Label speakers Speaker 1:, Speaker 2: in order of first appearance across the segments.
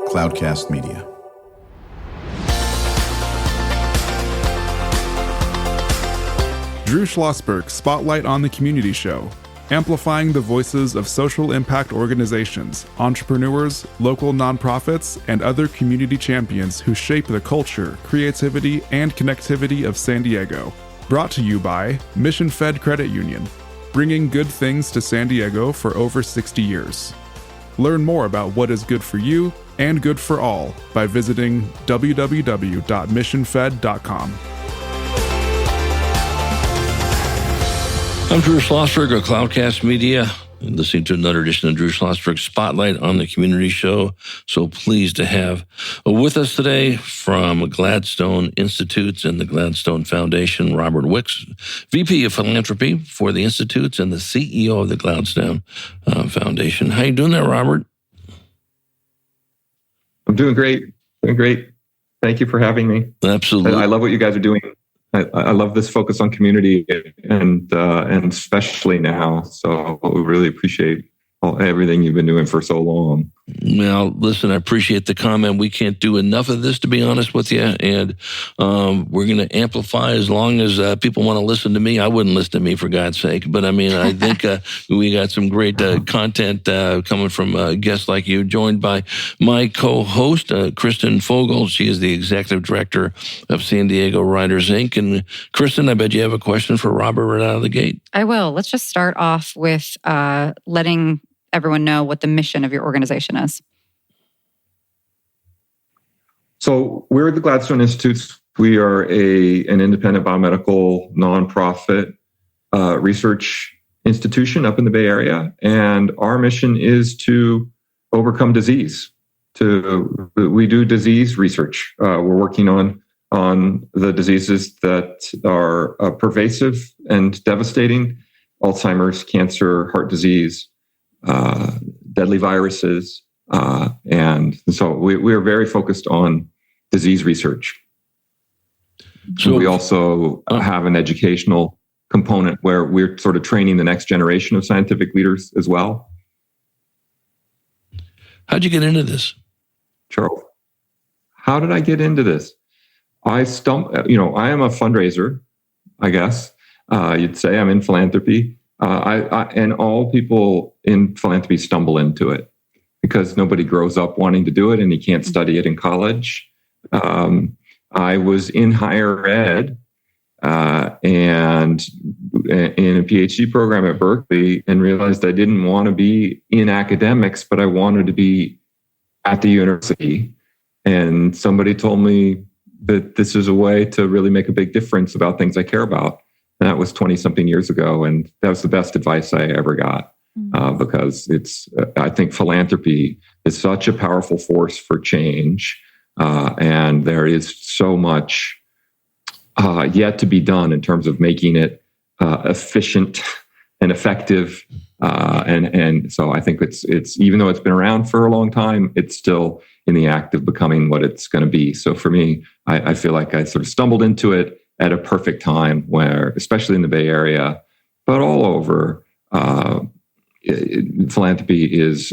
Speaker 1: Cloudcast Media.
Speaker 2: Drew Schlosberg Spotlight on the Community Show, amplifying the voices of social impact organizations, entrepreneurs, local nonprofits, and other community champions who shape the culture, creativity, and connectivity of San Diego. Brought to you by Mission Fed Credit Union, bringing good things to San Diego for over 60 years. Learn more about what is good for you and good for all by visiting www.missionfed.com.
Speaker 3: I'm Drew Schlosberg of Cloudcast Media, and listening to another edition of Drew Schlosberg Spotlight on the Community Show. So pleased to have with us today from Gladstone Institutes and the Gladstone Foundation, Robert Wicks, VP of Philanthropy for the Institutes and the CEO of the Gladstone Foundation. How you doing there, Robert?
Speaker 4: I'm doing great. Thank you for having me.
Speaker 3: Absolutely.
Speaker 4: I love what you guys are doing. I love this focus on community and especially now. So we really appreciate everything you've been doing for so long.
Speaker 3: Well, listen, I appreciate the comment. We can't do enough of this, to be honest with you. And we're going to amplify as long as people want to listen to me. I wouldn't listen to me, for God's sake. But I mean, I think we got some great content coming from guests like you, joined by my co-host, Kristen Fogel. She is the executive director of San Diego Writers, Inc. And Kristen, I bet you have a question for Robert right out of the gate.
Speaker 5: I will. Let's just start off with letting everyone know what the mission of your organization is.
Speaker 4: So we're at the Gladstone Institutes. We are an independent biomedical nonprofit research institution up in the Bay Area. And our mission is to overcome disease. We do disease research. We're working on the diseases that are pervasive and devastating: Alzheimer's, cancer, heart disease, deadly viruses. And so we are very focused on disease research. So we also have an educational component where we're sort of training the next generation of scientific leaders as well.
Speaker 3: How'd you get into this?
Speaker 4: Charles, how did I get into this? I am a fundraiser, I guess. You'd say I'm in philanthropy. And all people in philanthropy stumble into it because nobody grows up wanting to do it and you can't study it in college. I was in higher ed and in a PhD program at Berkeley and realized I didn't want to be in academics, but I wanted to be at the university. And somebody told me that this is a way to really make a big difference about things I care about. And that was 20-something years ago. And that was the best advice I ever got because I think philanthropy is such a powerful force for change. And there is so much yet to be done in terms of making it efficient and effective. And so I think it's even though it's been around for a long time, it's still in the act of becoming what it's going to be. So for me, I feel like I sort of stumbled into it at a perfect time where, especially in the Bay Area, but all over, philanthropy is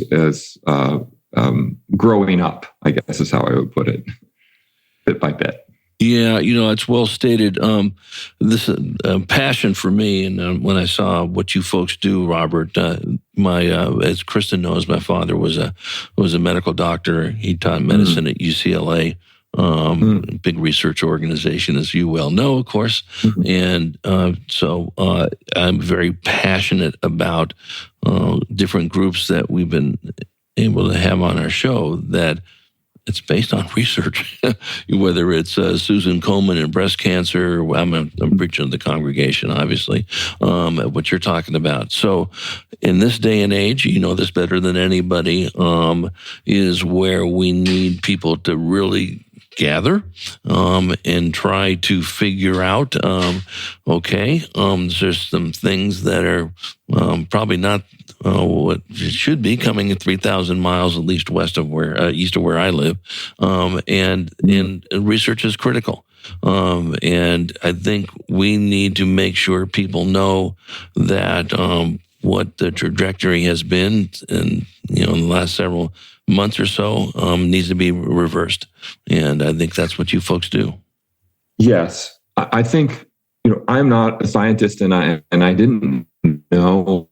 Speaker 4: growing up, I guess is how I would put it, bit by bit.
Speaker 3: Yeah, it's well stated. This passion for me, and when I saw what you folks do, Robert, as Kristen knows, my father was a medical doctor. He taught medicine at UCLA. Big research organization, as you well know, of course. And so I'm very passionate about different groups that we've been able to have on our show that it's based on research, whether it's Susan Komen and breast cancer. I'm preaching to the congregation, obviously, what you're talking about. So in this day and age, you know this better than anybody, is where we need people to really gather and try to figure out, there's some things that are probably not what it should be, coming at 3,000 miles at least east of where I live, and research is critical. And I think we need to make sure people know that what the trajectory has been, and in the last several months or so, needs to be reversed. And I think that's what you folks do.
Speaker 4: Yes, I think I'm not a scientist, and I didn't know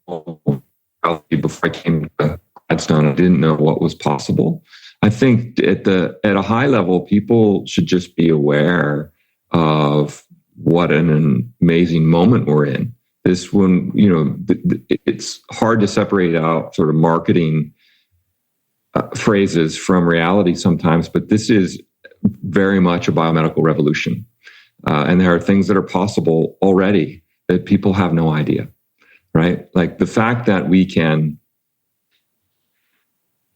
Speaker 4: before I came to Gladstone. I didn't know what was possible. I think at a high level, people should just be aware of what an amazing moment we're in. This one, it's hard to separate out sort of marketing phrases from reality sometimes, but this is very much a biomedical revolution. And there are things that are possible already that people have no idea, right? Like the fact that we can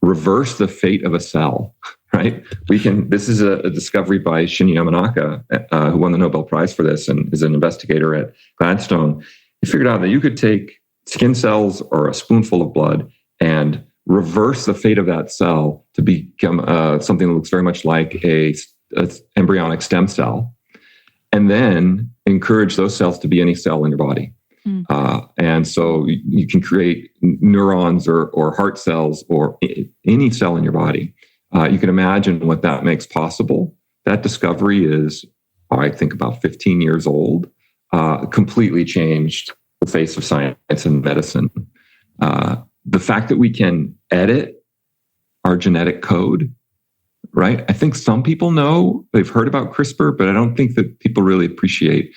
Speaker 4: reverse the fate of a cell, right? This is a discovery by Shinya Yamanaka, who won the Nobel Prize for this and is an investigator at Gladstone. He figured out that you could take skin cells or a spoonful of blood and reverse the fate of that cell to become something that looks very much like a embryonic stem cell, and then encourage those cells to be any cell in your body. And so you can create neurons or heart cells or any cell in your body. You can imagine what that makes possible. That discovery is, I think, about 15 years old, completely changed the face of science and medicine. The fact that we can edit our genetic code, right? I think some people know, they've heard about CRISPR, but I don't think that people really appreciate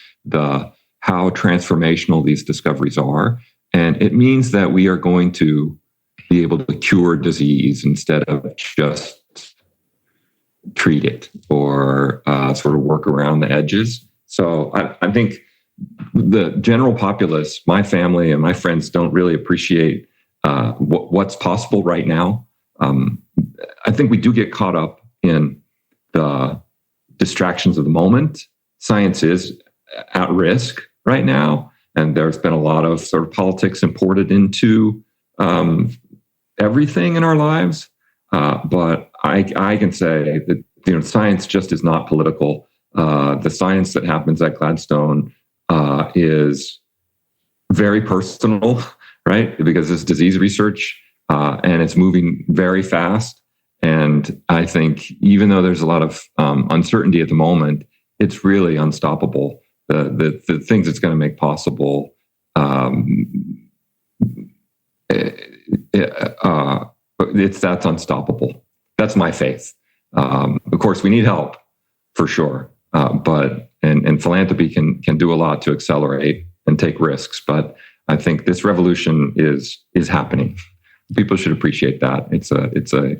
Speaker 4: how transformational these discoveries are. And it means that we are going to be able to cure disease instead of just treat it or sort of work around the edges. So I think the general populace, my family and my friends, don't really appreciate what's possible right now. I think we do get caught up in the distractions of the moment. Science is at risk right now, and there's been a lot of sort of politics imported into everything in our lives. But I can say that science just is not political. The science that happens at Gladstone is very personal, right? Because it's disease research and it's moving very fast. And I think even though there's a lot of uncertainty at the moment, it's really unstoppable. The things it's going to make possible, that's unstoppable. That's my faith. Of course, we need help for sure, but philanthropy can do a lot to accelerate and take risks. But I think this revolution is happening. People should appreciate that. It's a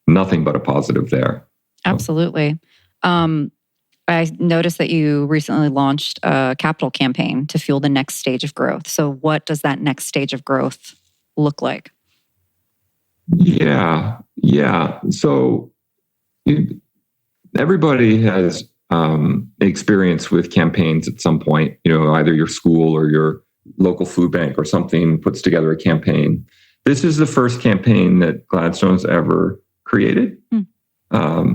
Speaker 4: nothing but a positive there.
Speaker 5: Absolutely. I noticed that you recently launched a capital campaign to fuel the next stage of growth. So what does that next stage of growth look like?
Speaker 4: Yeah. So everybody has experience with campaigns at some point. Either your school or your local food bank or something puts together a campaign. This is the first campaign that Gladstone's ever created,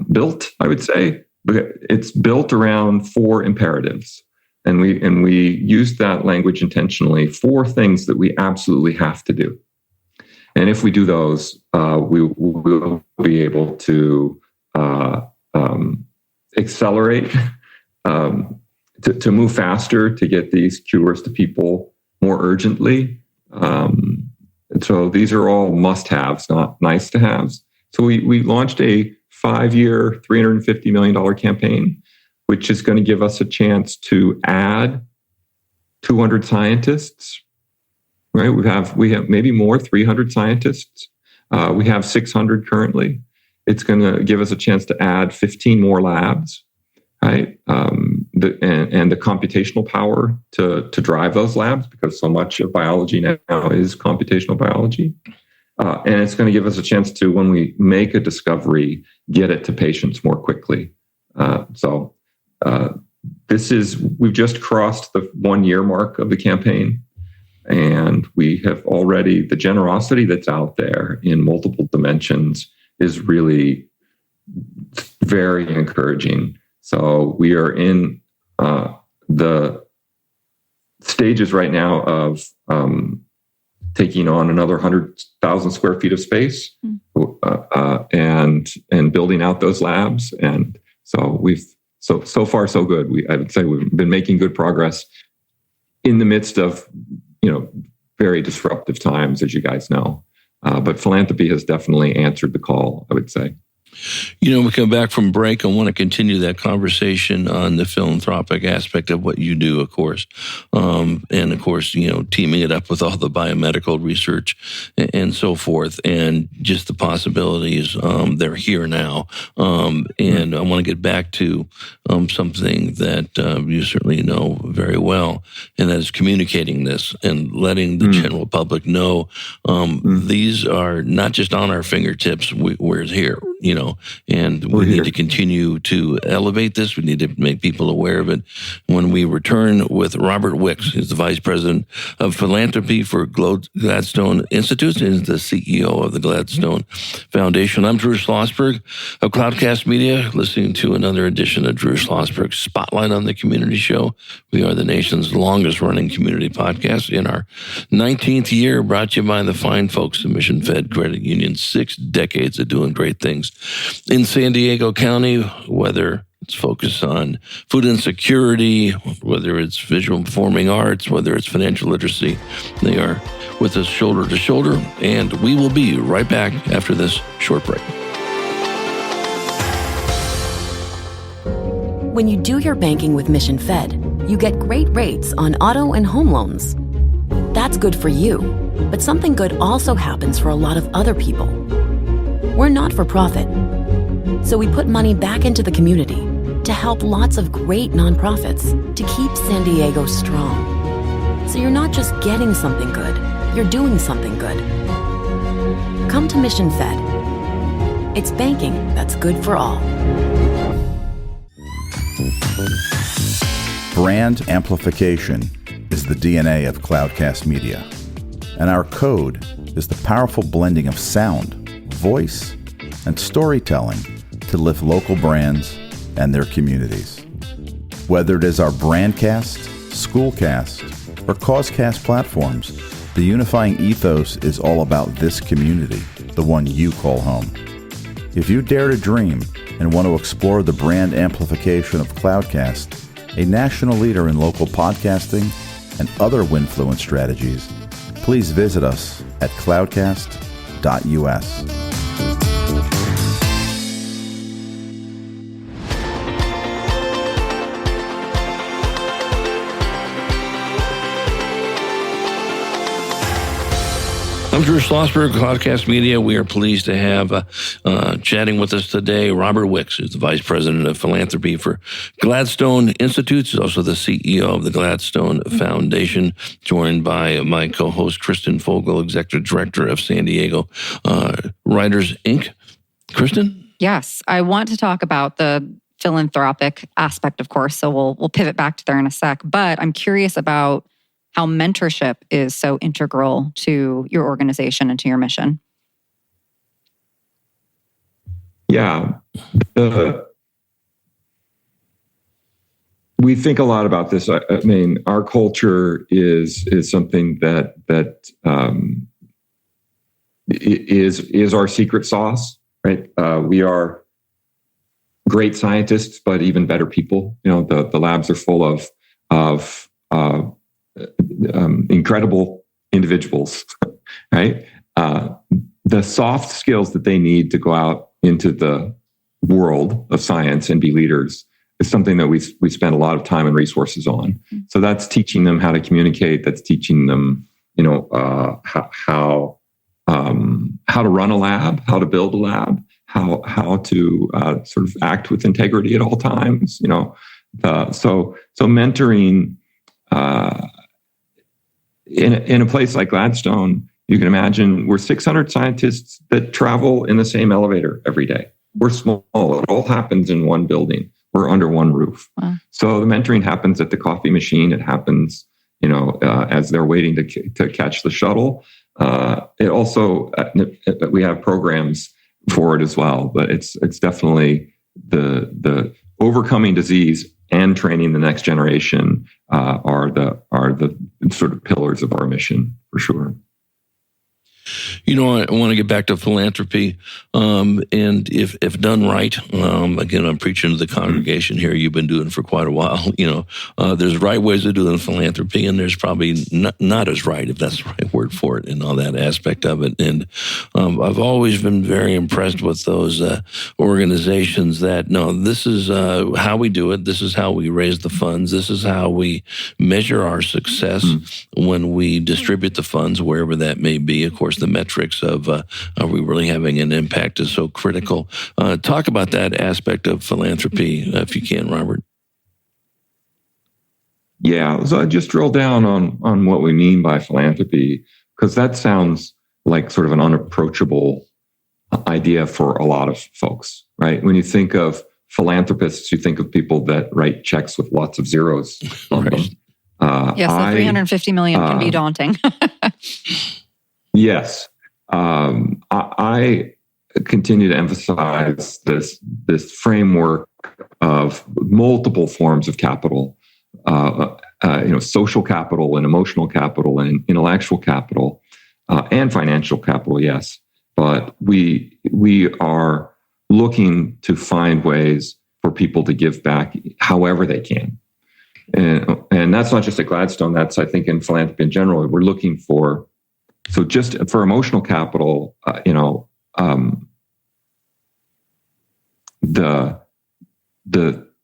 Speaker 4: built, I would say. It's built around 4 imperatives. And we used that language intentionally. 4 things that we absolutely have to do. And if we do those, we will be able to accelerate, to move faster, to get these cures to people more urgently. So these are all must-haves, not nice-to-haves. So we launched a 5-year, $350 million campaign, which is going to give us a chance to add 200 scientists. Right? We have maybe more, 300 scientists. We have 600 currently. It's going to give us a chance to add 15 more labs, right? And the computational power to drive those labs, because so much of biology now is computational biology. And it's going to give us a chance to, when we make a discovery, get it to patients more quickly. We've just crossed the 1-year mark of the campaign. And we have already, the generosity that's out there in multiple dimensions is really very encouraging. So we are in the stages right now of taking on another 100,000 square feet of space, and building out those labs. And so so far so good. I would say we've been making good progress in the midst of, very disruptive times, as you guys know. But philanthropy has definitely answered the call, I would say.
Speaker 3: We come back from break. I want to continue that conversation on the philanthropic aspect of what you do, of course. And of course, teaming it up with all the biomedical research and so forth, and just the possibilities. They're here now. And I want to get back to something that you certainly know very well, and that is communicating this and letting the general public know these are not just on our fingertips, we're here. And we need to continue to elevate this. We need to make people aware of it. When we return with Robert Wicks, who's the Vice President of Philanthropy for Gladstone Institutes and the CEO of the Gladstone Foundation. I'm Drew Schlosberg of Cloudcast Media, listening to another edition of Drew Schlosberg's Spotlight on the Community Show. We are the nation's longest-running community podcast in our 19th year, brought to you by the fine folks at Mission Fed Credit Union. 6 decades of doing great things in San Diego County, whether it's focused on food insecurity, whether it's visual and performing arts, whether it's financial literacy. They are with us shoulder to shoulder, and we will be right back after this short break.
Speaker 1: When you do your banking with Mission Fed, you get great rates on auto and home loans. That's good for you, but something good also happens for a lot of other people. We're not for profit, so we put money back into the community to help lots of great nonprofits to keep San Diego strong. So you're not just getting something good, you're doing something good. Come to Mission Fed. It's banking that's good for all.
Speaker 6: Brand amplification is the DNA of Cloudcast Media, and our code is the powerful blending of sound, voice, and storytelling to lift local brands and their communities. Whether it is our Brandcast, Schoolcast, or Causecast platforms, the unifying ethos is all about this community, the one you call home. If you dare to dream and want to explore the brand amplification of Cloudcast, a national leader in local podcasting and other Winfluence strategies, please visit us at cloudcast.us.
Speaker 3: I'm Drew Schlosberg, Cloudcast Media. We are pleased to have chatting with us today Robert Wicks, who's the Vice President of Philanthropy for Gladstone Institutes. He's also the CEO of the Gladstone Foundation, joined by my co-host, Kristen Fogel, Executive Director of San Diego Writers, Inc. Kristen?
Speaker 5: Yes, I want to talk about the philanthropic aspect, of course, so we'll pivot back to there in a sec. But I'm curious about how mentorship is so integral to your organization and to your mission.
Speaker 4: Yeah. We think a lot about this. I mean, our culture is something that is our secret sauce, right? We are great scientists, but even better people. The labs are full of incredible individuals, right? The soft skills that they need to go out into the world of science and be leaders is something that we spend a lot of time and resources on. So that's teaching them how to communicate. That's teaching them, how to run a lab, how to build a lab, how to sort of act with integrity at all times. So mentoring. In a place like Gladstone, you can imagine we're 600 scientists that travel in the same elevator every day. We're small. It all happens in one building. We're under one roof. Wow. So the mentoring happens at the coffee machine. It happens, as they're waiting to catch the shuttle. It also, we have programs for it as well, but it's definitely the overcoming disease and training the next generation are the sort of pillars of our mission, for sure.
Speaker 3: You know, I want to get back to philanthropy, and if done right, again, I'm preaching to the congregation here. You've been doing it for quite a while. You know, there's right ways of doing philanthropy, and there's probably not as right, if that's the right word for it, and all that aspect of it. And I've always been very impressed with those organizations that, no, this is how we do it. This is how we raise the funds. This is how we measure our success when we distribute the funds, wherever that may be. Of course, the metrics of are we really having an impact is so critical. Talk about that aspect of philanthropy, if you can, Robert.
Speaker 4: Yeah, so I just drill down on what we mean by philanthropy, because that sounds like sort of an unapproachable idea for a lot of folks, right? When you think of philanthropists, you think of people that write checks with lots of zeros on them.
Speaker 5: Yes, the 350 million can be daunting.
Speaker 4: Yes. I continue to emphasize this framework of multiple forms of capital, social capital and emotional capital and intellectual capital, and financial capital, yes. But we are looking to find ways for people to give back however they can. And that's not just at Gladstone, that's, I think, in philanthropy in general. We're looking for, so just for emotional capital, the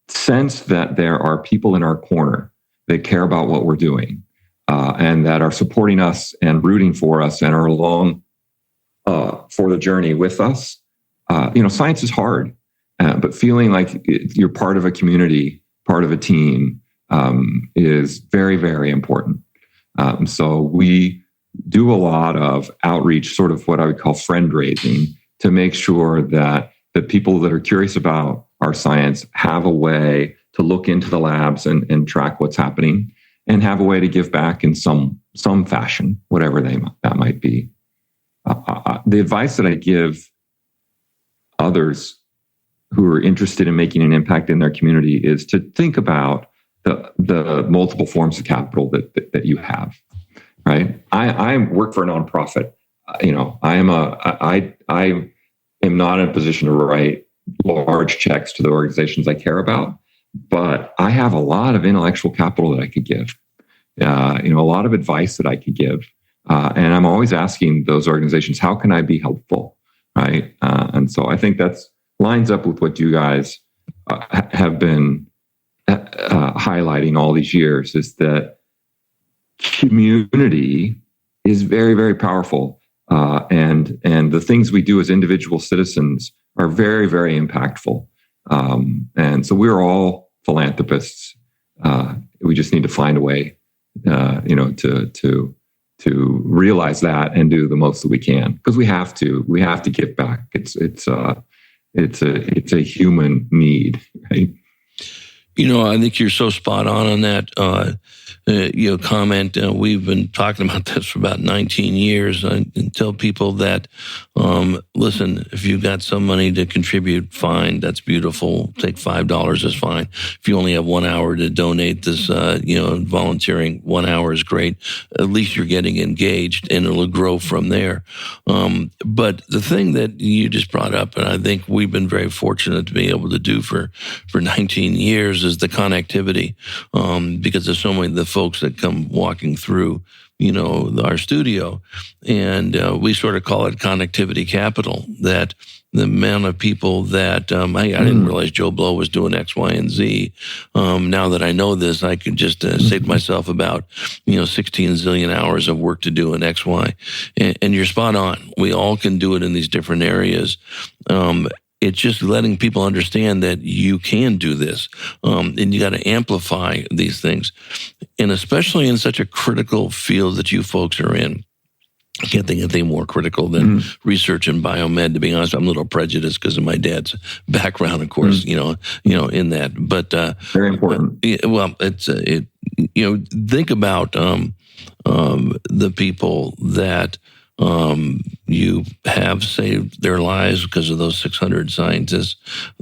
Speaker 4: sense that there are people in our corner that care about what we're doing, and that are supporting us and rooting for us and are along for the journey with us. Science is hard, but feeling like you're part of a community, part of a team, is very, very important. So we do a lot of outreach, sort of what I would call friend raising, to make sure that the people that are curious about our science have a way to look into the labs and track what's happening, and have a way to give back in some fashion, whatever that might be. The advice that I give others who are interested in making an impact in their community is to think about the multiple forms of capital that you have. Right. I work for a nonprofit. I am not in a position to write large checks to the organizations I care about, but I have a lot of intellectual capital that I could give. A lot of advice that I could give, and I'm always asking those organizations, how can I be helpful? Right. And so I think that's lines up with what you guys have been highlighting all these years, is that community is very, very powerful. And the things we do as individual citizens are very, very impactful. And so we're all philanthropists. We just need to find a way, to realize that and do the most that we can, because we have to give back. It's a human need, right?
Speaker 3: I think you're so spot on that comment. We've been talking about this for about 19 years, and tell people that, listen, if you've got some money to contribute, fine, that's beautiful. Take $5 is fine. If you only have 1 hour to donate this, volunteering, 1 hour is great. At least you're getting engaged, and it'll grow from there. But the thing that you just brought up, and I think we've been very fortunate to be able to do for 19 years, is the connectivity, because there's so many of the folks that come walking through, our studio, and we sort of call it connectivity capital. That the amount of people that I didn't realize Joe Blow was doing X, Y, and Z. Now that I know this, I could just save myself about 16 zillion hours of work to do in X, Y, and you're spot on. We all can do it in these different areas. It's just letting people understand that you can do this, and you got to amplify these things. And especially in such a critical field that you folks are in, I can't think of anything more critical than research in biomed. To be honest, I'm a little prejudiced because of my dad's background, of course, in that. But
Speaker 4: very important.
Speaker 3: Think about the people that You have saved their lives because of those 600 scientists.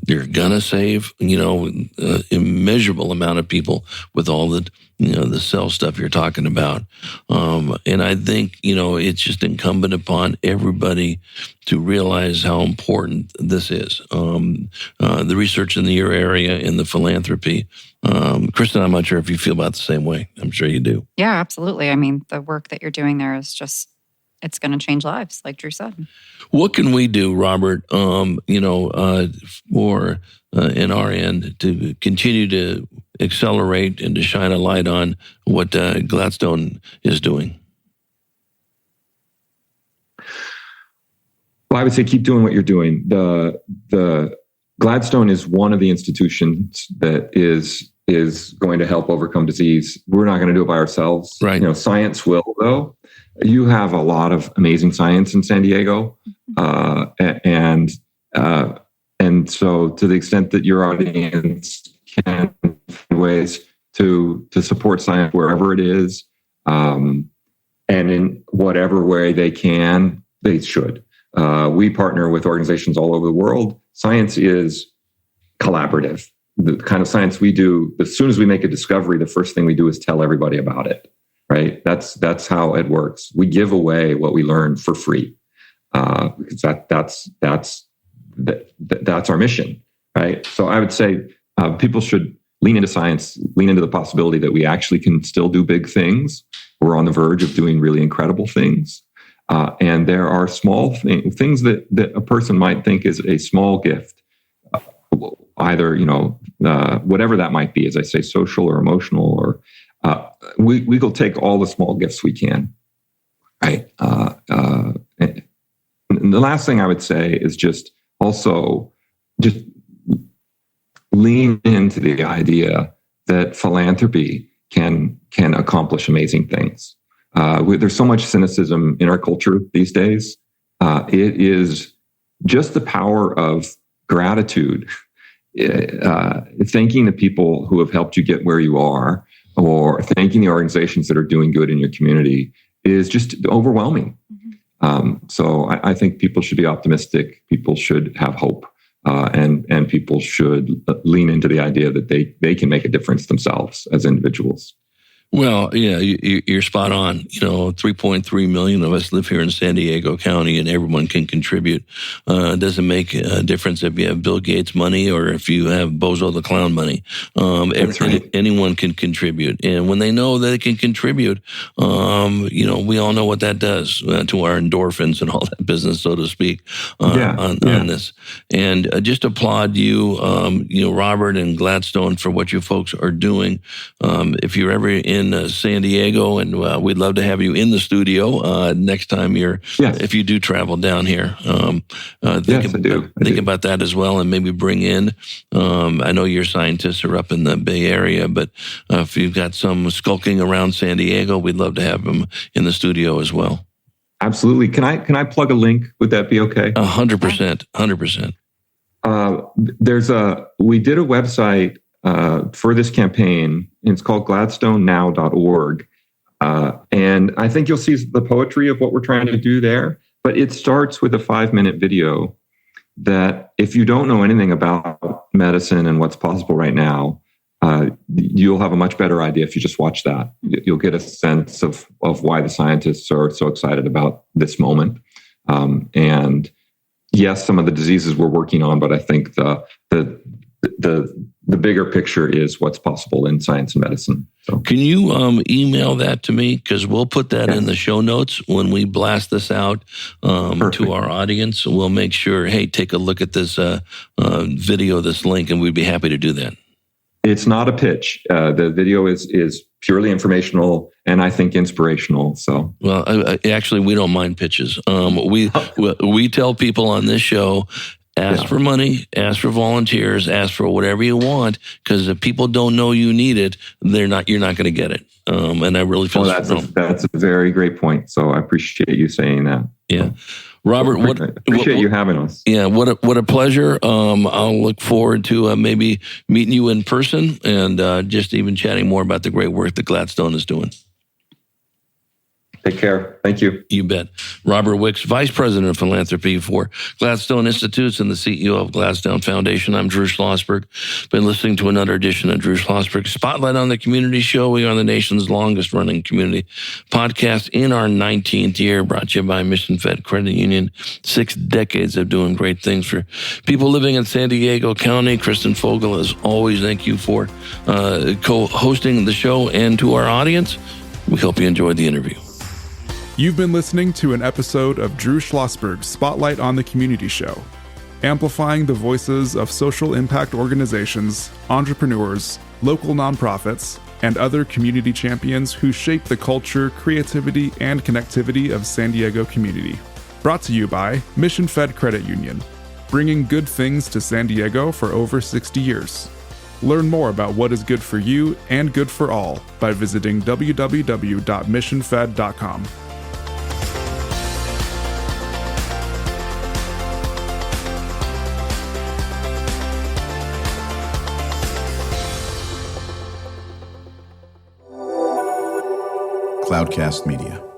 Speaker 3: You're gonna save, immeasurable amount of people with all the, the cell stuff you're talking about. And I think, it's just incumbent upon everybody to realize how important this is. The research in your area in the philanthropy. Kristen, I'm not sure if you feel about the same way. I'm sure you do.
Speaker 5: Yeah, absolutely. I mean, the work that you're doing there is just, it's going to change lives, like Drew said.
Speaker 3: What can we do, Robert, for in our end to continue to accelerate and to shine a light on what Gladstone is doing?
Speaker 4: Well, I would say keep doing what you're doing. The Gladstone is one of the institutions that is going to help overcome disease. We're not going to do it by ourselves.
Speaker 3: Right.
Speaker 4: Science will, though. You have a lot of amazing science in San Diego, and so to the extent that your audience can find ways to support science wherever it is, and in whatever way they can, they should. We partner with organizations all over the world. Science is collaborative. The kind of science we do, as soon as we make a discovery, the first thing we do is tell everybody about it. Right? That's how it works. We give away what we learn for free, because that's our mission, right? So I would say people should lean into science, lean into the possibility that we actually can still do big things. We're on the verge of doing really incredible things, and there are small things that a person might think is a small gift, either whatever that might be, as I say, social or emotional or. We will take all the small gifts we can, right? And the last thing I would say is just lean into the idea that philanthropy can accomplish amazing things. There's so much cynicism in our culture these days. It is just the power of gratitude, thanking the people who have helped you get where you are, or thanking the organizations that are doing good in your community is just overwhelming. So I think people should be optimistic. People should have hope, and people should lean into the idea that they can make a difference themselves as individuals.
Speaker 3: Well, yeah, you're spot on. 3.3 million of us live here in San Diego County, and everyone can contribute. It doesn't make a difference if you have Bill Gates money or if you have Bozo the Clown money.
Speaker 4: That's right.
Speaker 3: Anyone can contribut. And when they know that they can contribute, we all know what that does to our endorphins and all that business, so to speak, on this. And just applaud you, Robert and Gladstone, for what you folks are doing. If you're ever in San Diego, and we'd love to have you in the studio next time if you do travel down here. Think about that as well, and maybe bring in. I know your scientists are up in the Bay Area, but if you've got some skulking around San Diego, we'd love to have them in the studio as well.
Speaker 4: Absolutely. Can I plug a link? Would that be okay?
Speaker 3: 100%. 100%.
Speaker 4: We did a website for this campaign, and it's called GladstoneNow.org. And I think you'll see the poetry of what we're trying to do there. But it starts with a 5-minute video that, if you don't know anything about medicine and what's possible right now, you'll have a much better idea if you just watch that. You'll get a sense of why the scientists are so excited about this moment. And yes, some of the diseases we're working on, but I think the bigger picture is what's possible in science and medicine. So,
Speaker 3: can you email that to me? Because we'll put that in the show notes when we blast this out to our audience. We'll make sure, hey, take a look at this video, this link, and we'd be happy to do that.
Speaker 4: It's not a pitch. The video is purely informational and I think inspirational. So,
Speaker 3: well, actually, we don't mind pitches. We tell people on this show, ask for money, ask for volunteers, ask for whatever you want, because if people don't know you need it, you're not going to get it. And I really feel
Speaker 4: that's a very great point. So I appreciate you saying that.
Speaker 3: Yeah. Robert,
Speaker 4: appreciate you having us.
Speaker 3: Yeah, what a pleasure. I'll look forward to maybe meeting you in person and just even chatting more about the great work that Gladstone is doing.
Speaker 4: Take care. Thank you.
Speaker 3: You bet. Robert Wicks, Vice President of Philanthropy for Gladstone Institutes and the CEO of Gladstone Foundation. I'm Drew Schlosberg. Been listening to another edition of Drew Schlosberg Spotlight on the Community Show. We are the nation's longest running community podcast in our 19th year, brought to you by Mission Fed Credit Union. 6 decades of doing great things for people living in San Diego County. Kristen Fogel, as always, thank you for co-hosting the show, and to our audience, we hope you enjoyed the interview.
Speaker 2: You've been listening to an episode of Drew Schlosberg's Spotlight on the Community Show, amplifying the voices of social impact organizations, entrepreneurs, local nonprofits, and other community champions who shape the culture, creativity, and connectivity of San Diego community. Brought to you by Mission Fed Credit Union, bringing good things to San Diego for over 60 years. Learn more about what is good for you and good for all by visiting www.missionfed.com.
Speaker 6: Cloudcast Media.